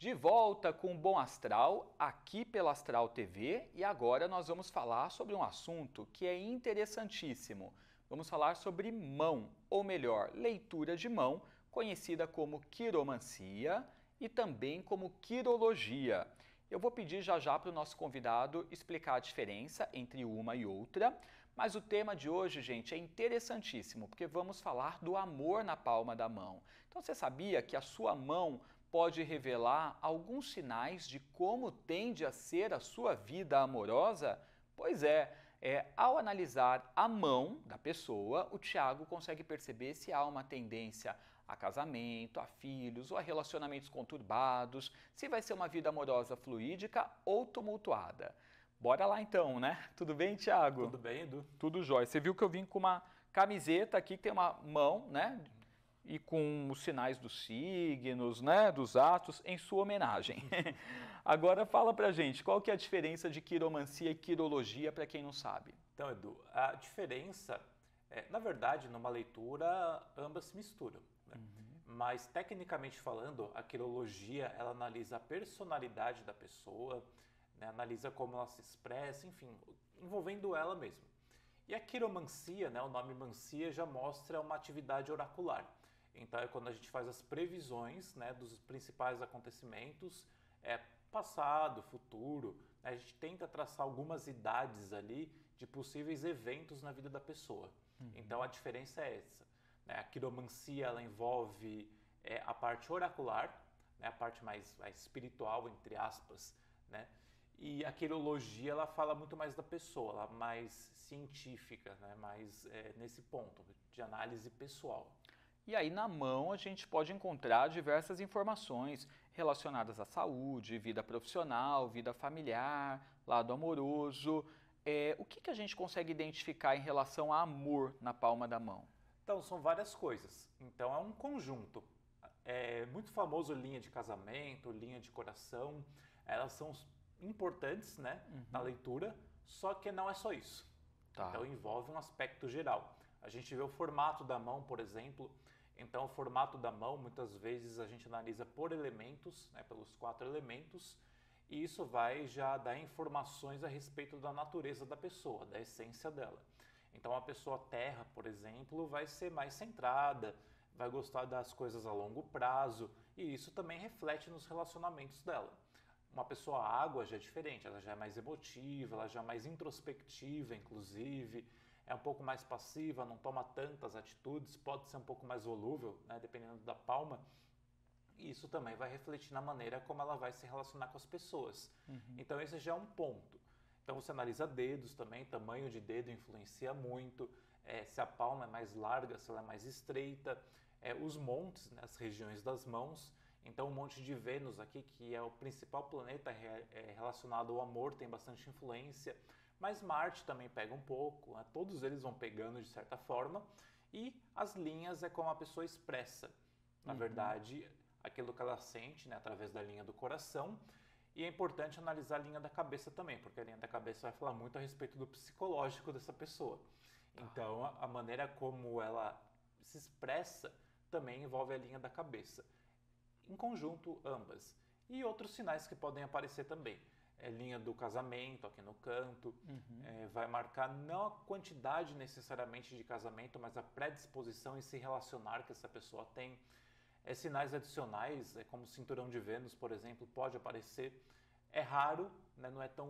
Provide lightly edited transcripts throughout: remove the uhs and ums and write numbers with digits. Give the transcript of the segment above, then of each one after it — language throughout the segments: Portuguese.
De volta com o Bom Astral, aqui pela Astral TV, e agora nós vamos falar sobre um assunto que é interessantíssimo. Vamos falar sobre mão, ou melhor, leitura de mão, conhecida como quiromancia e também como quirologia. Eu vou pedir já para o nosso convidado explicar a diferença entre uma e outra, mas o tema de hoje, gente, é interessantíssimo, porque vamos falar do amor na palma da mão. Então você sabia que a sua mão pode revelar alguns sinais de como tende a ser a sua vida amorosa? Pois é, ao analisar a mão da pessoa, o Tiago consegue perceber se há uma tendência a casamento, a filhos ou a relacionamentos conturbados, se vai ser uma vida amorosa fluídica ou tumultuada. Bora lá então, né? Tudo bem, Tiago? Tudo bem, Edu? Tudo jóia. Você viu que eu vim com uma camiseta aqui que tem uma mão, né? E com os sinais dos signos, né, dos astros, em sua homenagem. Agora fala pra gente, qual que é a diferença de quiromancia e quirologia para quem não sabe? Então, Edu, a diferença na verdade, numa leitura, ambas se misturam, né? Mas, tecnicamente falando, a quirologia, ela analisa a personalidade da pessoa, né, analisa como ela se expressa, enfim, envolvendo ela mesma. E a quiromancia, né, o nome mancia já mostra uma atividade oracular. Então é quando a gente faz as previsões, né, dos principais acontecimentos, passado, futuro, né, a gente tenta traçar algumas idades ali de possíveis eventos na vida da pessoa. Então a diferença é essa, né? A quiromancia ela envolve a parte oracular, né, a parte mais espiritual, entre aspas, né? E a quirologia ela fala muito mais da pessoa, ela é mais científica, né? Mais nesse ponto de análise pessoal. E aí na mão a gente pode encontrar diversas informações relacionadas à saúde, vida profissional, vida familiar, lado amoroso. O que a gente consegue identificar em relação a amor na palma da mão? Então, são várias coisas. Então, é um conjunto. É muito famoso linha de casamento, linha de coração. Elas são importantes, né, na leitura, só que não é só isso. Tá. Então, envolve um aspecto geral. A gente vê o formato da mão, por exemplo. Então, o formato da mão, muitas vezes a gente analisa por elementos, né, pelos 4 elementos, e isso vai já dar informações a respeito da natureza da pessoa, da essência dela. Então, a pessoa terra, por exemplo, vai ser mais centrada, vai gostar das coisas a longo prazo, e isso também reflete nos relacionamentos dela. Uma pessoa água já é diferente, ela já é mais emotiva, ela já é mais introspectiva, inclusive, é um pouco mais passiva, não toma tantas atitudes, pode ser um pouco mais volúvel, né, dependendo da palma. E isso também vai refletir na maneira como ela vai se relacionar com as pessoas. Então esse já é um ponto. Então você analisa dedos também, tamanho de dedo influencia muito, se a palma é mais larga, se ela é mais estreita, os montes, né, as regiões das mãos. Então o monte de Vênus aqui, que é o principal planeta relacionado ao amor, tem bastante influência, mas Marte também pega um pouco, né? Todos eles vão pegando de certa forma, e as linhas é como a pessoa expressa, na verdade, aquilo que ela sente, né, através da linha do coração. E é importante analisar a linha da cabeça também, porque a linha da cabeça vai falar muito a respeito do psicológico dessa pessoa. Então, a maneira como ela se expressa também envolve a linha da cabeça. Em conjunto, ambas. E outros sinais que podem aparecer também. Linha do casamento aqui no canto, vai marcar não a quantidade necessariamente de casamento, mas a predisposição em se relacionar que essa pessoa tem. Sinais adicionais, como o cinturão de Vênus, por exemplo, pode aparecer. É raro, né? Não é tão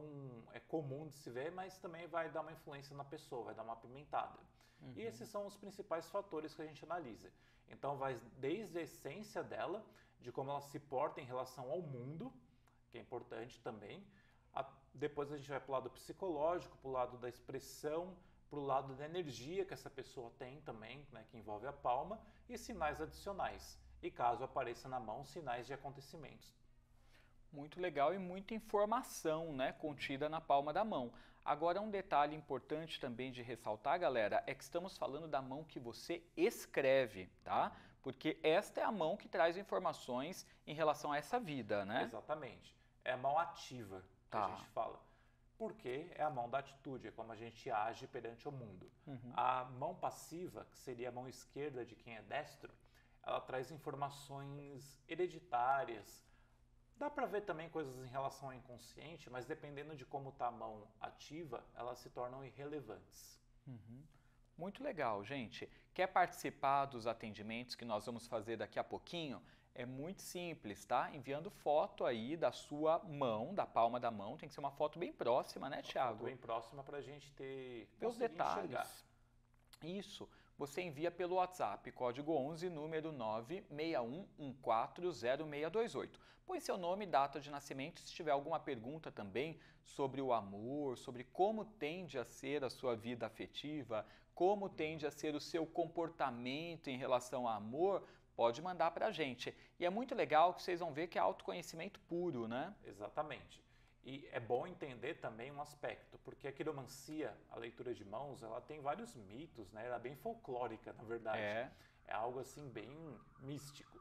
comum de se ver, mas também vai dar uma influência na pessoa, vai dar uma apimentada. E esses são os principais fatores que a gente analisa. Então vai desde a essência dela, de como ela se porta em relação ao mundo, que é importante também. Depois a gente vai para o lado psicológico, para o lado da expressão, para o lado da energia que essa pessoa tem também, né, que envolve a palma, e sinais adicionais. E caso apareça na mão, sinais de acontecimentos. Muito legal e muita informação, né, contida na palma da mão. Agora, um detalhe importante também de ressaltar, galera, é que estamos falando da mão que você escreve, tá? Porque esta é a mão que traz informações em relação a essa vida, né? Exatamente. É a mão ativa que a gente fala. Porque é a mão da atitude, é como a gente age perante o mundo. A mão passiva, que seria a mão esquerda de quem é destro, ela traz informações hereditárias, Dá para ver também coisas em relação ao inconsciente, mas dependendo de como está a mão ativa, elas se tornam irrelevantes. Uhum. Muito legal, gente. Quer participar dos atendimentos que nós vamos fazer daqui a pouquinho? É muito simples, tá? Enviando foto aí da sua mão, da palma da mão. Tem que ser uma foto bem próxima, né, Uma Thiago? foto bem próxima para a gente Ver os conseguir detalhes. enxergar. Isso. Você envia pelo WhatsApp, código 11, número 961140628. Põe seu nome e data de nascimento. Se tiver alguma pergunta também sobre o amor, sobre como tende a ser a sua vida afetiva, como tende a ser o seu comportamento em relação ao amor, pode mandar para a gente. E é muito legal que vocês vão ver que é autoconhecimento puro, né? Exatamente. E é bom entender também um aspecto, porque a quiromancia, a leitura de mãos, ela tem vários mitos, né? Ela é bem folclórica, na verdade. É algo assim bem místico.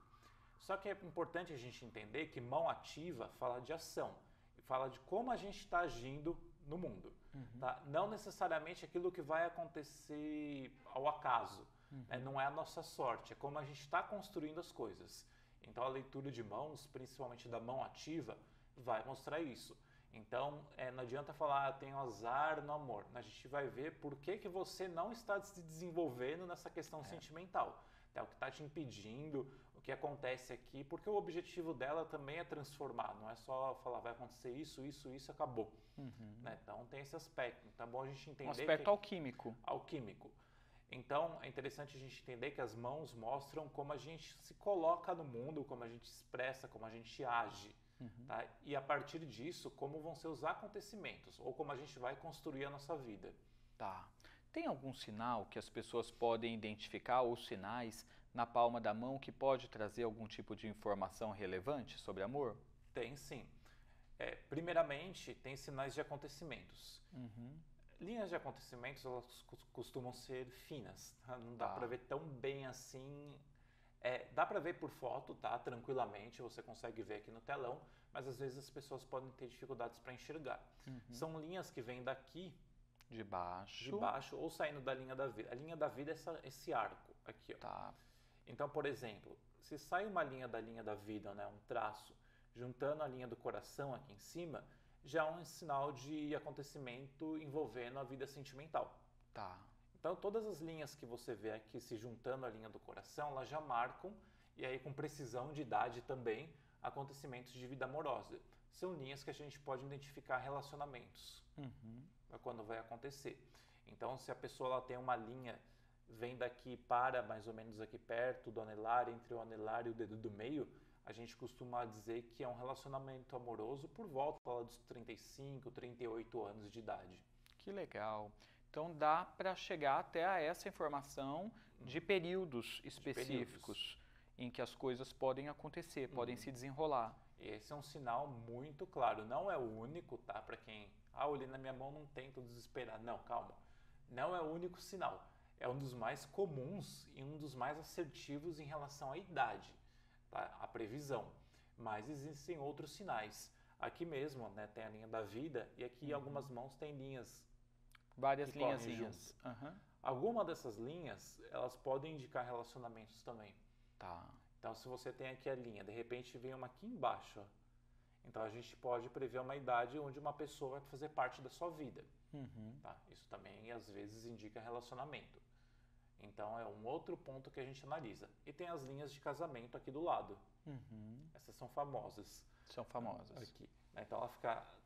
Só que é importante a gente entender que mão ativa fala de ação, e fala de como a gente está agindo no mundo. Tá? Não necessariamente aquilo que vai acontecer ao acaso, né? Não é a nossa sorte, é como a gente está construindo as coisas. Então a leitura de mãos, principalmente da mão ativa, vai mostrar isso. Então, não adianta falar, tenho azar no amor. A gente vai ver por que você não está se desenvolvendo nessa questão sentimental. É o que está te impedindo, o que acontece aqui, porque o objetivo dela também é transformar, não é só falar, vai acontecer isso, isso, isso, acabou. Né? Então, tem esse aspecto. Então, é bom a gente entender Um aspecto alquímico. Alquímico. Então, é interessante a gente entender que as mãos mostram como a gente se coloca no mundo, como a gente expressa, como a gente age. Tá? E a partir disso, como vão ser os acontecimentos, ou como a gente vai construir a nossa vida. Tá. Tem algum sinal que as pessoas podem identificar ou sinais na palma da mão que pode trazer algum tipo de informação relevante sobre amor? Tem sim. Primeiramente, tem sinais de acontecimentos. Linhas de acontecimentos, elas costumam ser finas, tá? Não dá para ver tão bem assim. Dá para ver por foto, tá? Tranquilamente, você consegue ver aqui no telão, mas às vezes as pessoas podem ter dificuldades para enxergar. São linhas que vêm daqui, de baixo, ou saindo da linha da vida. A linha da vida é esse arco aqui, ó. Tá. Então, por exemplo, se sai uma linha da vida, né, um traço, juntando a linha do coração aqui em cima, já é um sinal de acontecimento envolvendo a vida sentimental. Tá. Então, todas as linhas que você vê aqui se juntando à linha do coração, elas já marcam, e aí com precisão de idade também, acontecimentos de vida amorosa. São linhas que a gente pode identificar relacionamentos, quando vai acontecer. Então, se a pessoa ela tem uma linha, vem daqui para mais ou menos aqui perto do anelar, entre o anelar e o dedo do meio, a gente costuma dizer que é um relacionamento amoroso por volta dos 35, 38 anos de idade. Que legal. Então dá para chegar até a essa informação de períodos específicos em que as coisas podem acontecer, podem se desenrolar. Esse é um sinal muito claro. Não é o único, tá? Para quem, olhei na minha mão, não tento desesperar. Não, calma. Não é o único sinal. É um dos mais comuns e um dos mais assertivos em relação à idade, tá? A previsão. Mas existem outros sinais. Aqui mesmo, né, tem a linha da vida e aqui algumas mãos têm linhas. Várias linhazinhas. Alguma dessas linhas, elas podem indicar relacionamentos também. Tá. Então, se você tem aqui a linha, de repente vem uma aqui embaixo, ó. Então a gente pode prever uma idade onde uma pessoa vai fazer parte da sua vida. Tá? Isso também, às vezes, indica relacionamento. Então, é um outro ponto que a gente analisa. E tem as linhas de casamento aqui do lado. Essas são famosas. São famosas. Aqui. Então,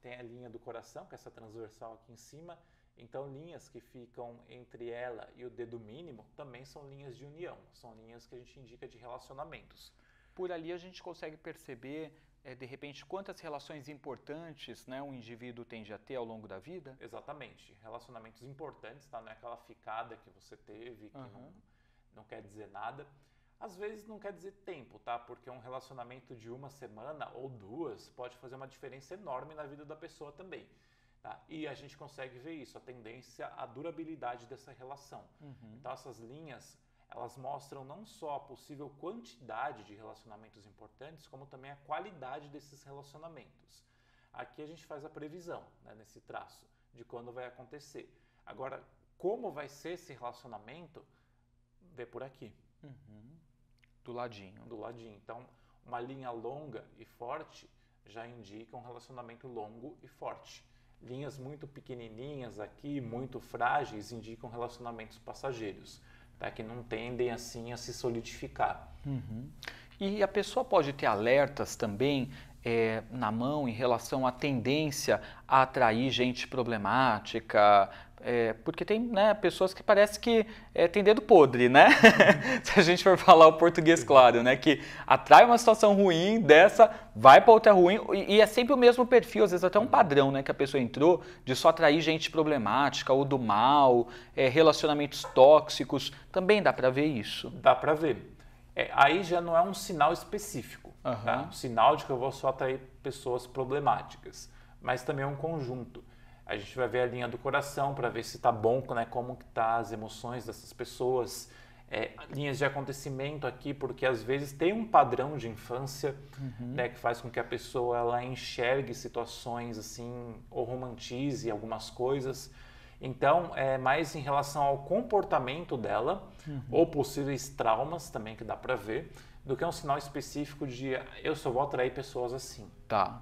tem a linha do coração, que é essa transversal aqui em cima. Então, linhas que ficam entre ela e o dedo mínimo também são linhas de união. São linhas que a gente indica de relacionamentos. Por ali a gente consegue perceber, de repente, quantas relações importantes, né, um indivíduo tende a ter ao longo da vida? Exatamente. Relacionamentos importantes, tá? Não é aquela ficada que você teve, que não quer dizer nada. Às vezes não quer dizer tempo, tá? Porque um relacionamento de uma semana ou duas pode fazer uma diferença enorme na vida da pessoa também. Tá? E a gente consegue ver isso, a tendência, a durabilidade dessa relação. Então essas linhas, elas mostram não só a possível quantidade de relacionamentos importantes, como também a qualidade desses relacionamentos. Aqui a gente faz a previsão, né, nesse traço, de quando vai acontecer. Agora, como vai ser esse relacionamento, vê por aqui. Do ladinho. Do ladinho. Então, uma linha longa e forte já indica um relacionamento longo e forte. Linhas muito pequenininhas aqui, muito frágeis, indicam relacionamentos passageiros, tá? Que não tendem assim a se solidificar. E a pessoa pode ter alertas também na mão em relação à tendência a atrair gente problemática, porque tem, né, pessoas que parece que tem dedo podre, né? Se a gente for falar o português claro, né? Que atrai uma situação ruim, dessa vai para outra ruim, e é sempre o mesmo perfil, às vezes até um padrão, né? Que a pessoa entrou de só atrair gente problemática ou do mal, relacionamentos tóxicos. Também dá para ver isso? Dá para ver. Aí já não é um sinal específico, tá? Um sinal de que eu vou só atrair pessoas problemáticas, mas também é um conjunto. A gente vai ver a linha do coração para ver se está bom, né? Como que tá as emoções dessas pessoas, linhas de acontecimento aqui, porque às vezes tem um padrão de infância, né? Que faz com que a pessoa ela enxergue situações assim ou romantize algumas coisas. Então, é mais em relação ao comportamento dela, ou possíveis traumas também, que dá para ver, do que um sinal específico de eu só vou atrair pessoas assim. Tá.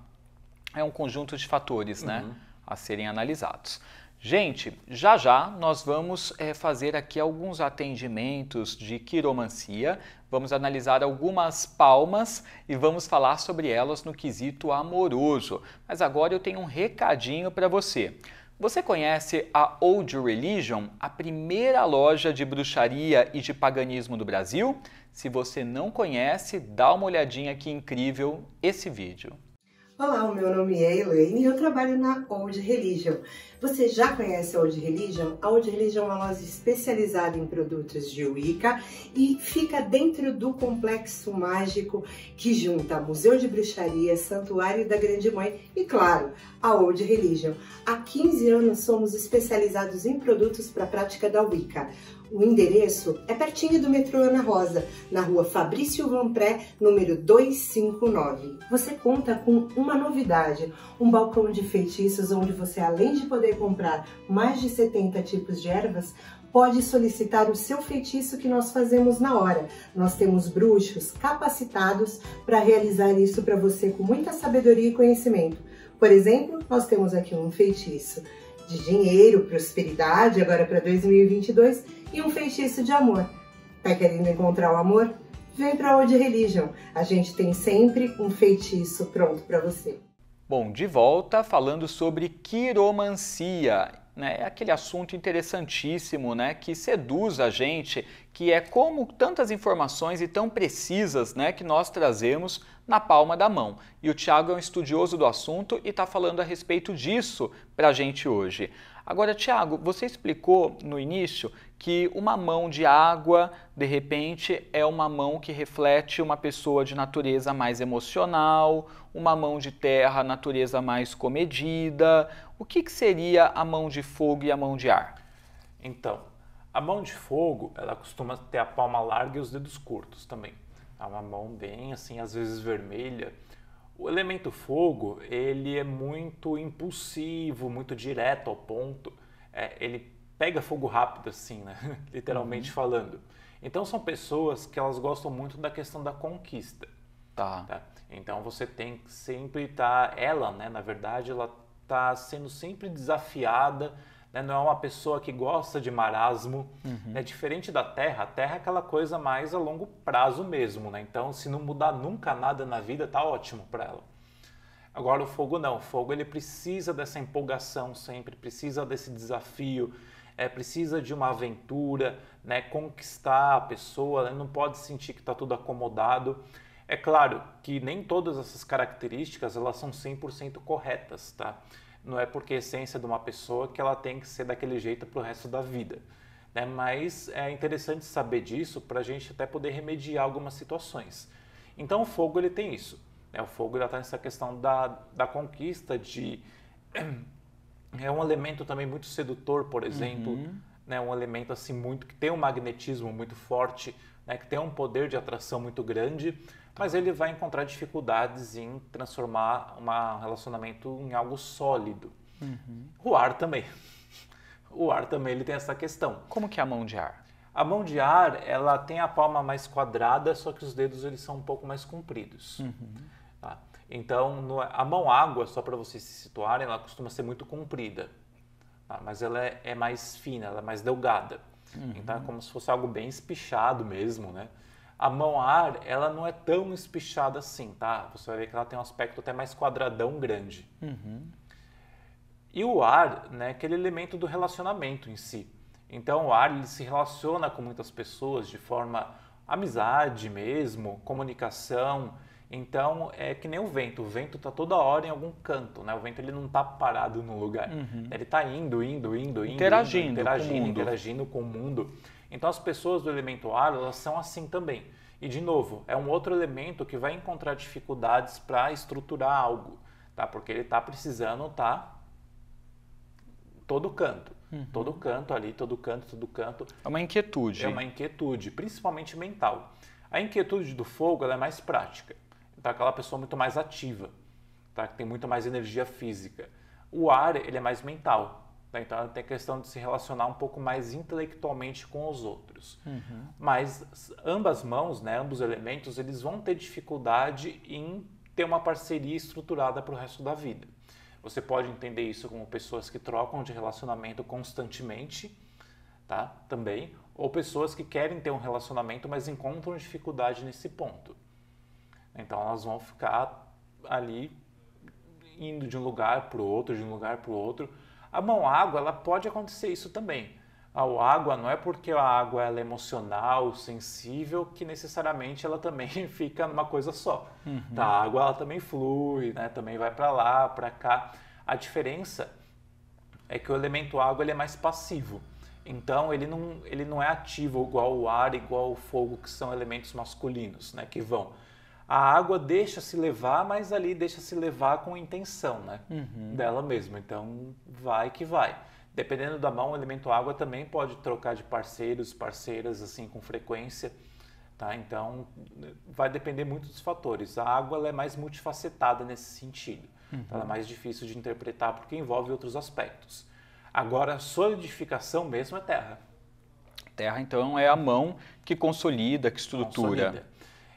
É um conjunto de fatores, né, a serem analisados. Gente, já já nós vamos fazer aqui alguns atendimentos de quiromancia, vamos analisar algumas palmas e vamos falar sobre elas no quesito amoroso. Mas agora eu tenho um recadinho para você. Você conhece a Old Religion, a primeira loja de bruxaria e de paganismo do Brasil? Se você não conhece, dá uma olhadinha que incrível esse vídeo. Olá, o meu nome é Elaine e eu trabalho na Old Religion. Você já conhece a Old Religion? A Old Religion é uma loja especializada em produtos de Wicca e fica dentro do complexo mágico que junta Museu de Bruxaria, Santuário da Grande Mãe e, claro, a Old Religion. Há 15 anos somos especializados em produtos para a prática da Wicca. O endereço é pertinho do metrô Ana Rosa, na rua Fabrício Vanpré, número 259. Você conta com uma novidade, um balcão de feitiços onde você, além de poder comprar mais de 70 tipos de ervas, pode solicitar o seu feitiço que nós fazemos na hora. Nós temos bruxos capacitados para realizar isso para você com muita sabedoria e conhecimento. Por exemplo, nós temos aqui um feitiço de dinheiro, prosperidade, agora para 2022, e um feitiço de amor. Tá querendo encontrar o amor? Vem para a Old Religion. A gente tem sempre um feitiço pronto para você. Bom, de volta falando sobre quiromancia. É aquele assunto interessantíssimo, né, que seduz a gente, que é como tantas informações e tão precisas, né, que nós trazemos na palma da mão. E o Thiago é um estudioso do assunto e está falando a respeito disso para a gente hoje. Agora, Thiago, você explicou no início que uma mão de água, de repente, é uma mão que reflete uma pessoa de natureza mais emocional, uma mão de terra, natureza mais comedida. O que seria a mão de fogo e a mão de ar? Então, a mão de fogo, ela costuma ter a palma larga e os dedos curtos também. É uma mão bem, assim, às vezes vermelha. O elemento fogo, ele é muito impulsivo, muito direto ao ponto. Ele pega fogo rápido, assim, né? Literalmente falando. Então, são pessoas que elas gostam muito da questão da conquista. Tá? Então, você tem que sempre estar... Ela, né, na verdade, ela está sendo sempre desafiada, né? Não é uma pessoa que gosta de marasmo, né? Diferente da Terra, a Terra é aquela coisa mais a longo prazo mesmo, né? Então, se não mudar nunca nada na vida, tá ótimo para ela. Agora, o fogo não. O fogo, ele precisa dessa empolgação sempre, precisa desse desafio, precisa de uma aventura, né? Conquistar a pessoa, né? Não pode sentir que está tudo acomodado. É claro que nem todas essas características elas são 100% corretas, tá? Não é porque a essência de uma pessoa que ela tem que ser daquele jeito para o resto da vida, né? Mas é interessante saber disso para a gente até poder remediar algumas situações. Então o fogo ele tem isso, né? O fogo está nessa questão da conquista, é um elemento também muito sedutor, por exemplo, né? Um elemento assim muito que tem um magnetismo muito forte, né? Que tem um poder de atração muito grande, mas ele vai encontrar dificuldades em transformar um relacionamento em algo sólido. O ar também. O ar também ele tem essa questão. Como que é a mão de ar? A mão de ar, ela tem a palma mais quadrada, só que os dedos eles são um pouco mais compridos. Tá? Então, a mão água, só para vocês se situarem, ela costuma ser muito comprida, tá? Mas ela é mais fina, ela é mais delgada. Então, é como se fosse algo bem espichado mesmo, né? A mão ar, ela não é tão espichada assim, tá? Você vai ver que ela tem um aspecto até mais quadradão grande. E o ar, né, é aquele elemento do relacionamento em si. Então, o ar ele se relaciona com muitas pessoas de forma amizade mesmo, comunicação. Então, é que nem o vento está toda hora em algum canto, né? O vento ele não está parado num lugar. Ele está indo, interagindo com o mundo. Então, as pessoas do elemento ar, elas são assim também. E, de novo, é um outro elemento que vai encontrar dificuldades para estruturar algo, tá? Porque ele está precisando estar todo canto. Todo canto ali, todo canto. É uma inquietude. É uma inquietude, principalmente mental. A inquietude do fogo ela é mais prática. Então, aquela pessoa muito mais ativa, tá? Que tem muito mais energia física. O ar ele é mais mental. Tá? Então, ela tem a questão de se relacionar um pouco mais intelectualmente com os outros. Mas ambas mãos, né, ambos elementos, eles vão ter dificuldade em ter uma parceria estruturada para o resto da vida. Você pode entender isso como pessoas que trocam de relacionamento constantemente, tá? Também, ou pessoas que querem ter um relacionamento, mas encontram dificuldade nesse ponto. Então, elas vão ficar ali indo de um lugar para o outro, de um lugar para o outro. A mão água, ela pode acontecer isso também. A água não é porque a água ela é emocional, sensível, que necessariamente ela também fica numa coisa só. Tá? A água ela também flui, né? Também vai para lá, para cá. A diferença é que o elemento água ele é mais passivo. Então ele não é ativo igual o ar, igual o fogo, que são elementos masculinos, né? Que vão. A água deixa-se levar, mas ali deixa-se levar com intenção, né? Dela mesma. Então vai que vai. Dependendo da mão, o elemento água também pode trocar de parceiros, parceiras, assim, com frequência, tá? Então, vai depender muito dos fatores. A água ela é mais multifacetada nesse sentido. Então, ela é mais difícil de interpretar porque envolve outros aspectos. Agora, a solidificação mesmo é terra. Terra, então, é a mão que consolida, que estrutura. Consolida.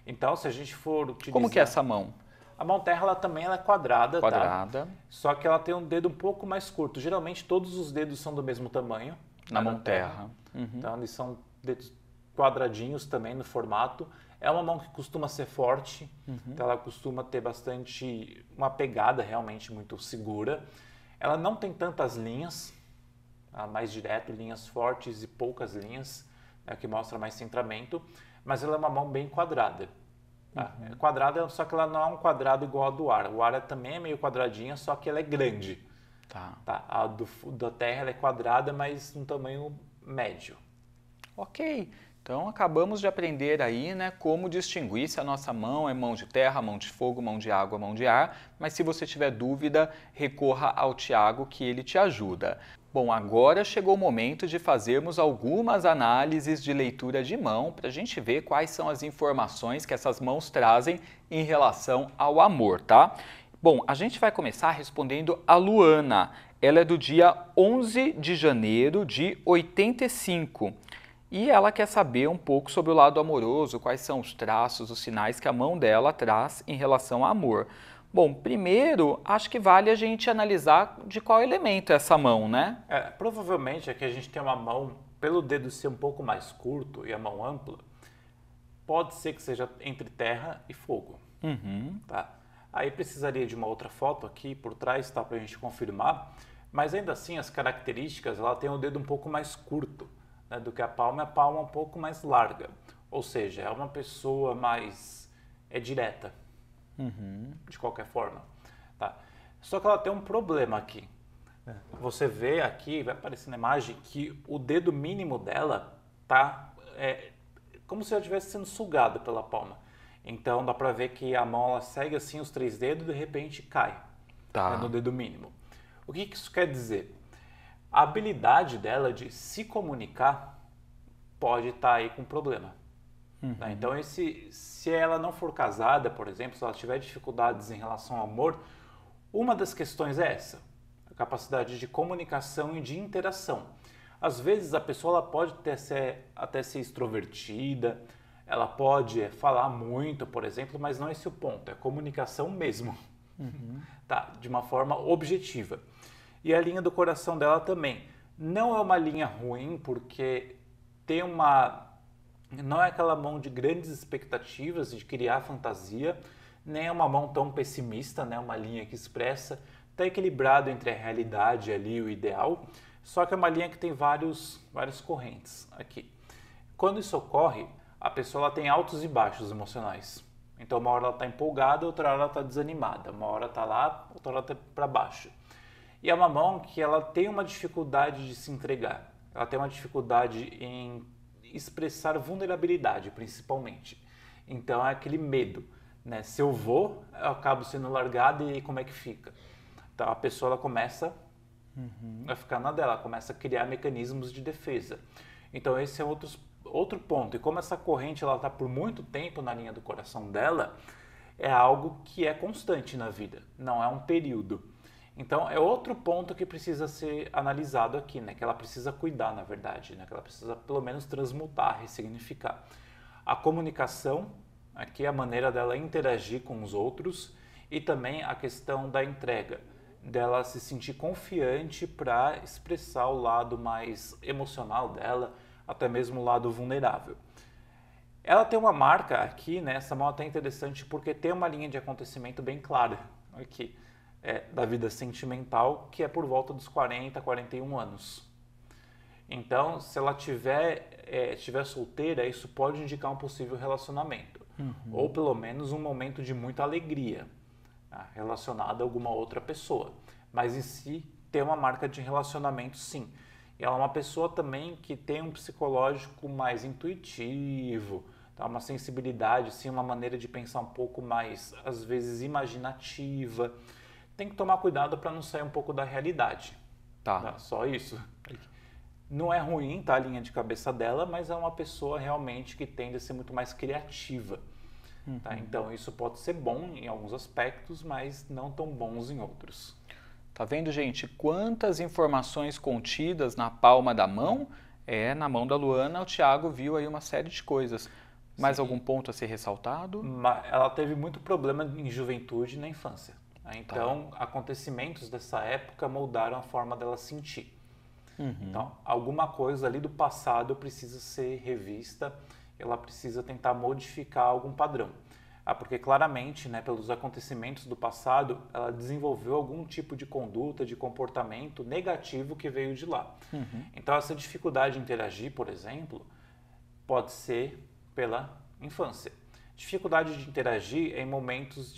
Então, se a gente for utilizar... Como que é essa mão? A mão terra ela também ela é quadrada, Quadrada. Tá? Só que ela tem um dedo um pouco mais curto. Geralmente todos os dedos são do mesmo tamanho. Na mão terra. Então eles são dedos quadradinhos também no formato. É uma mão que costuma ser forte. Então ela costuma ter bastante... uma pegada realmente muito segura. Ela não tem tantas linhas. Mais direto, linhas fortes e poucas linhas. Né, que mostra mais centramento. Mas ela é uma mão bem quadrada. Tá? Quadrada, só que ela não é um quadrado igual a do ar. O ar também é meio quadradinha, só que ela é grande. Tá? A da terra ela é quadrada, mas num tamanho médio. Ok. Então acabamos de aprender aí, né, como distinguir se a nossa mão é mão de terra, mão de fogo, mão de água, mão de ar. Mas se você tiver dúvida, recorra ao Tiago que ele te ajuda. Bom, agora chegou o momento de fazermos algumas análises de leitura de mão para a gente ver quais são as informações que essas mãos trazem em relação ao amor, tá? Bom, a gente vai começar respondendo a Luana. Ela é do dia 11 de janeiro de 85 e ela quer saber um pouco sobre o lado amoroso, quais são os traços, os sinais que a mão dela traz em relação ao amor. Bom, primeiro, acho que vale a gente analisar de qual elemento é essa mão, né? Provavelmente é que a gente tem uma mão, pelo dedo ser um pouco mais curto e a mão ampla, pode ser que seja entre terra e fogo. Tá? Aí precisaria de uma outra foto aqui por trás, tá, para a gente confirmar. Mas ainda assim, as características, ela tem o dedo um pouco mais curto, né, do que a palma um pouco mais larga. Ou seja, é uma pessoa mais direta. De qualquer forma, tá? Só que ela tem um problema aqui. Você vê aqui, vai aparecer na imagem, que o dedo mínimo dela tá como se ela estivesse sendo sugada pela palma. Então dá pra ver que a mão ela segue assim os 3 dedos e de repente cai no dedo mínimo. O que isso quer dizer? A habilidade dela de se comunicar pode estar aí com problema. Tá? Então, se ela não for casada, por exemplo, se ela tiver dificuldades em relação ao amor, uma das questões é essa, a capacidade de comunicação e de interação. Às vezes, a pessoa ela pode até ser extrovertida, Ela pode falar muito, por exemplo, mas não é esse o ponto, é comunicação mesmo, tá? De uma forma objetiva. E a linha do coração dela também. Não é uma linha ruim, porque não é aquela mão de grandes expectativas, de criar fantasia, nem é uma mão tão pessimista, né? Uma linha que expressa, está equilibrado entre a realidade ali e o ideal, só que é uma linha que tem várias correntes aqui. Quando isso ocorre, a pessoa ela tem altos e baixos emocionais. Então, uma hora ela está empolgada, outra hora ela está desanimada. Uma hora está lá, outra hora está para baixo. E é uma mão que ela tem uma dificuldade de se entregar. Ela tem uma dificuldade em expressar vulnerabilidade, principalmente. Então, é aquele medo, né? Se eu vou, eu acabo sendo largada e como é que fica? Então, a pessoa ela começa a ficar na dela, começa a criar mecanismos de defesa. Então, esse é outro ponto. E como essa corrente está por muito tempo na linha do coração dela, é algo que é constante na vida, não é um período. Então, é outro ponto que precisa ser analisado aqui, né? Que ela precisa cuidar, na verdade, né? Que ela precisa, pelo menos, transmutar, ressignificar. A comunicação, aqui é a maneira dela interagir com os outros, e também a questão da entrega, dela se sentir confiante para expressar o lado mais emocional dela, até mesmo o lado vulnerável. Ela tem uma marca aqui, né? Essa mão até interessante porque tem uma linha de acontecimento bem clara aqui. Da vida sentimental, que é por volta dos 40, 41 anos. Então, se ela tiver solteira, isso pode indicar um possível relacionamento. Ou pelo menos um momento de muita alegria, tá? Relacionado a alguma outra pessoa. Mas em si, tem uma marca de relacionamento, sim. E ela é uma pessoa também que tem um psicológico mais intuitivo, tá? Uma sensibilidade, sim, uma maneira de pensar um pouco mais, às vezes, imaginativa. Tem que tomar cuidado para não sair um pouco da realidade. Tá? Só isso. Não é ruim, tá, a linha de cabeça dela, mas é uma pessoa realmente que tende a ser muito mais criativa. Tá? Então, isso pode ser bom em alguns aspectos, mas não tão bons em outros. Tá vendo, gente? Quantas informações contidas na palma da mão? Na mão da Luana, o Thiago viu aí uma série de coisas. Mais algum ponto a ser ressaltado? Ela teve muito problema em juventude e na infância. Então, acontecimentos dessa época moldaram a forma dela sentir. Então, alguma coisa ali do passado precisa ser revista, ela precisa tentar modificar algum padrão. Porque claramente, né, pelos acontecimentos do passado, ela desenvolveu algum tipo de conduta, de comportamento negativo que veio de lá. Então, essa dificuldade de interagir, por exemplo, pode ser pela infância. Dificuldade de interagir em momentos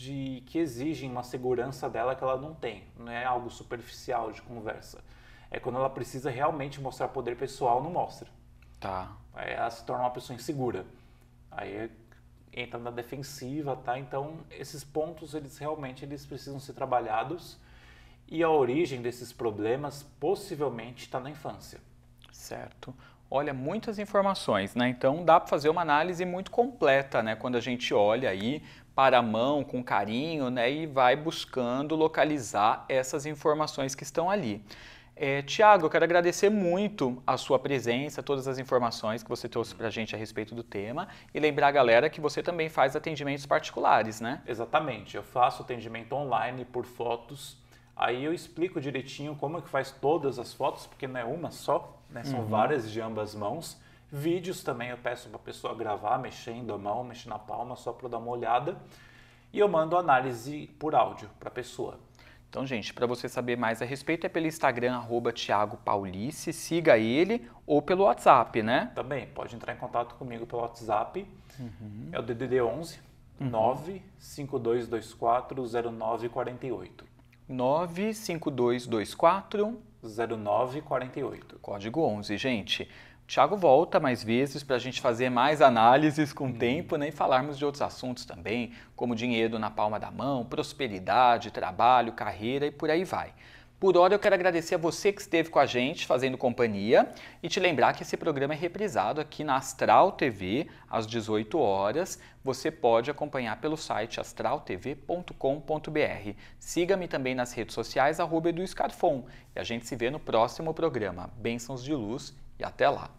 que exigem uma segurança dela que ela não tem. Não é algo superficial de conversa. É quando ela precisa realmente mostrar poder pessoal, não mostra. Tá. Aí ela se torna uma pessoa insegura. Aí entra na defensiva, tá? Então, esses pontos, eles precisam ser trabalhados. E a origem desses problemas, possivelmente, está na infância. Certo. Olha, muitas informações, né? Então dá para fazer uma análise muito completa, né? Quando a gente olha aí para a mão com carinho, né? E vai buscando localizar essas informações que estão ali. Tiago, eu quero agradecer muito a sua presença, todas as informações que você trouxe para a gente a respeito do tema e lembrar a galera que você também faz atendimentos particulares, né? Exatamente, eu faço atendimento online por fotos, aí eu explico direitinho como é que faz todas as fotos, porque não é uma só, né? São várias de ambas mãos. Vídeos também eu peço para a pessoa gravar, mexendo a mão, mexendo na palma, só para dar uma olhada. E eu mando análise por áudio para a pessoa. Então, gente, para você saber mais a respeito é pelo Instagram, @ThiagoPaulice, siga ele, ou pelo WhatsApp, né? Também, pode entrar em contato comigo pelo WhatsApp, é o DDD 11 95224 0948. 95224 0948. Código 11, gente. O Thiago volta mais vezes para a gente fazer mais análises com o tempo, né? E falarmos de outros assuntos também, como dinheiro na palma da mão, prosperidade, trabalho, carreira e por aí vai. Por hora eu quero agradecer a você que esteve com a gente fazendo companhia e te lembrar que esse programa é reprisado aqui na Astral TV às 18 horas. Você pode acompanhar pelo site astraltv.com.br. Siga-me também nas redes sociais @EduScarfon e a gente se vê no próximo programa. Bênçãos de luz e até lá!